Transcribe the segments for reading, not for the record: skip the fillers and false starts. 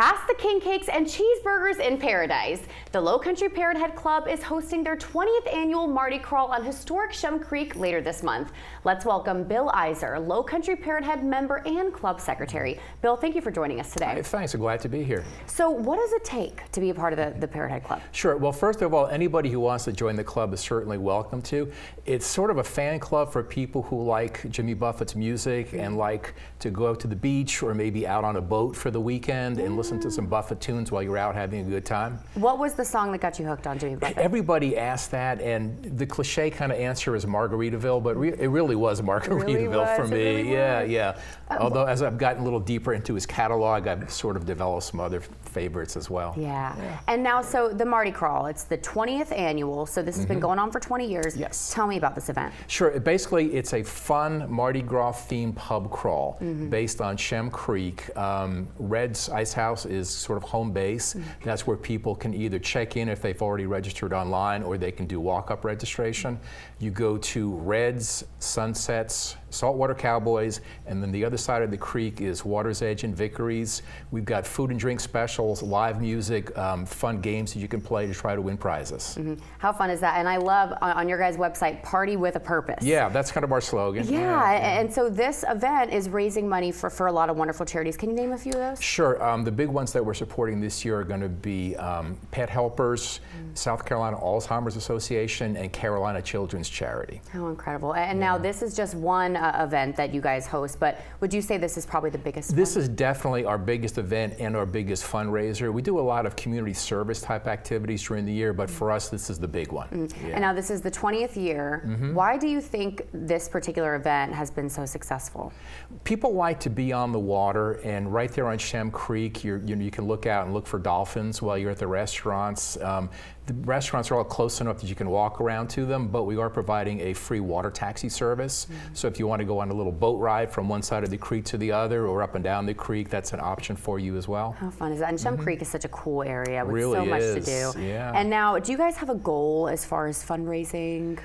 Pass the king cakes and cheeseburgers in paradise. The Lowcountry Parrothead Club is hosting their 20th annual Mardi Crawl on historic Shem Creek later this month. Let's welcome Bill Eiser, Lowcountry Parrothead member and club secretary. Bill, thank you for joining us today. Hey, thanks, I'm glad to be here. So what does it take to be a part of the Parrothead Club? Sure, well, first of all, anybody who wants to join the club is certainly welcome to. It's sort of a fan club for people who like Jimmy Buffett's music and like to go out to the beach or maybe out on a boat for the weekend and listen to some Buffett tunes while you're out having a good time. What was the song that got you hooked on Jimmy Buffett? Everybody asked that, and the cliche kind of answer is Margaritaville, but it really was Margaritaville for me. Really yeah. Although as I've gotten a little deeper into his catalog, I've sort of developed some other favorites as well. Yeah. And now, so the Mardi Crawl, it's the 20th annual, so this has been going on for 20 years. Yes. Tell me about this event. Sure. Basically, it's a fun Mardi Gras themed pub crawl based on Shem Creek. Red's Ice House is sort of home base. That's where people can either check in if they've already registered online, or they can do walk-up registration. You go to Red's, Sunsets, Saltwater Cowboys, and then the other side of the creek is Water's Edge and Vickery's. We've got food and drink specials, live music, fun games that you can play to try to win prizes. How fun is that? And I love on your guys' website, Party with a Purpose. Yeah, that's kind of our slogan. Yeah, and so this event is raising money for a lot of wonderful charities. Can you name a few of those? Sure. The big ones that we're supporting this year are going to be Pet Helpers, South Carolina Alzheimer's Association, and Carolina Children's Charity. How incredible. And now this is just one event that you guys host, but would you say this is probably the biggest This one? is definitely our biggest event and our biggest fundraiser. We do a lot of community service type activities during the year, but for us this is the big one. Yeah. And now this is the 20th year. Why do you think this particular event has been so successful? People like to be on the water, and right there on Shem Creek you can look out and look for dolphins while you're at the restaurants. The restaurants are all close enough that you can walk around to them, but we are providing a free water taxi service. So if you want to go on a little boat ride from one side of the creek to the other, or up and down the creek, that's an option for you as well. How fun is that? And Shem Creek is such a cool area with Really so much is. to do. Yeah. And now, do you guys have a goal as far as fundraising?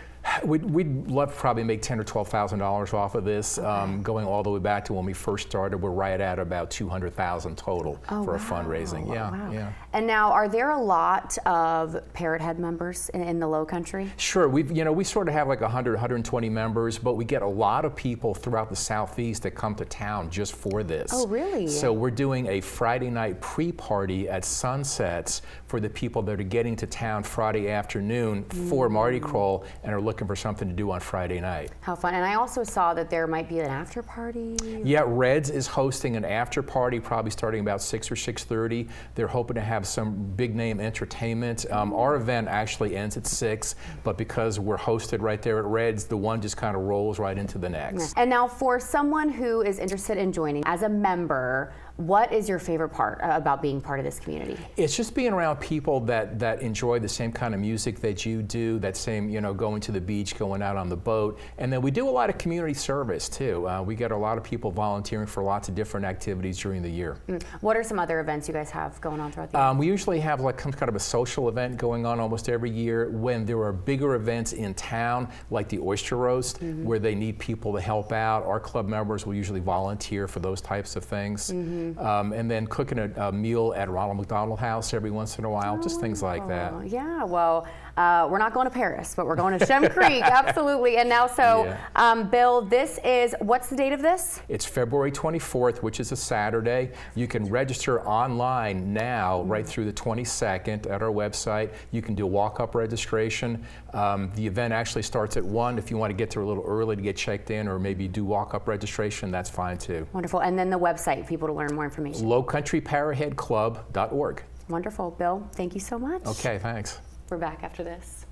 We'd love to probably make $10,000 or $12,000 off of this. Going all the way back to when we first started, we're right at about $200,000 total for a fundraising. Yeah. And now, are there a lot of Parrothead members in the Lowcountry? Sure. We sort of have like 100, 120 members, but we get a lot of people throughout the Southeast that come to town just for this. Oh, really? So we're doing a Friday night pre-party at Sunsets for the people that are getting to town Friday afternoon for Mardi Crawl and are looking for something to do on Friday night. How fun. And I also saw that there might be an after party. Yeah, Red's is hosting an after party, probably starting about 6 or 6:30. They're hoping to have some big name entertainment. Our event actually ends at 6, but because we're hosted right there at Red's, the one just kind of rolls right into the next. And now, for someone who is interested in joining as a member, what is your favorite part about being part of this community? It's just being around people that enjoy the same kind of music that you do, that same, going to the beach, going out on the boat. And then we do a lot of community service too. We get a lot of people volunteering for lots of different activities during the year. What are some other events you guys have going on throughout the year? We usually have like some kind of a social event going on almost every year. When there are bigger events in town, like the Oyster Roast, where they need people to help out, our club members will usually volunteer for those types of things. And then cooking a meal at Ronald McDonald House every once in a while, just things like that. Yeah, well, we're not going to Paris, but we're going to Shem Creek, absolutely. And now, Bill, this is, what's the date of this? It's February 24th, which is a Saturday. You can register online now, right through the 22nd at our website. You can do walk-up registration. The event actually starts at 1. If you want to get there a little early to get checked in, or maybe do walk-up registration, that's fine too. Wonderful. And then the website, people to learn more information. Lowcountryparrotheadclub.org. Wonderful. Bill, thank you so much. Okay, thanks. We're back after this.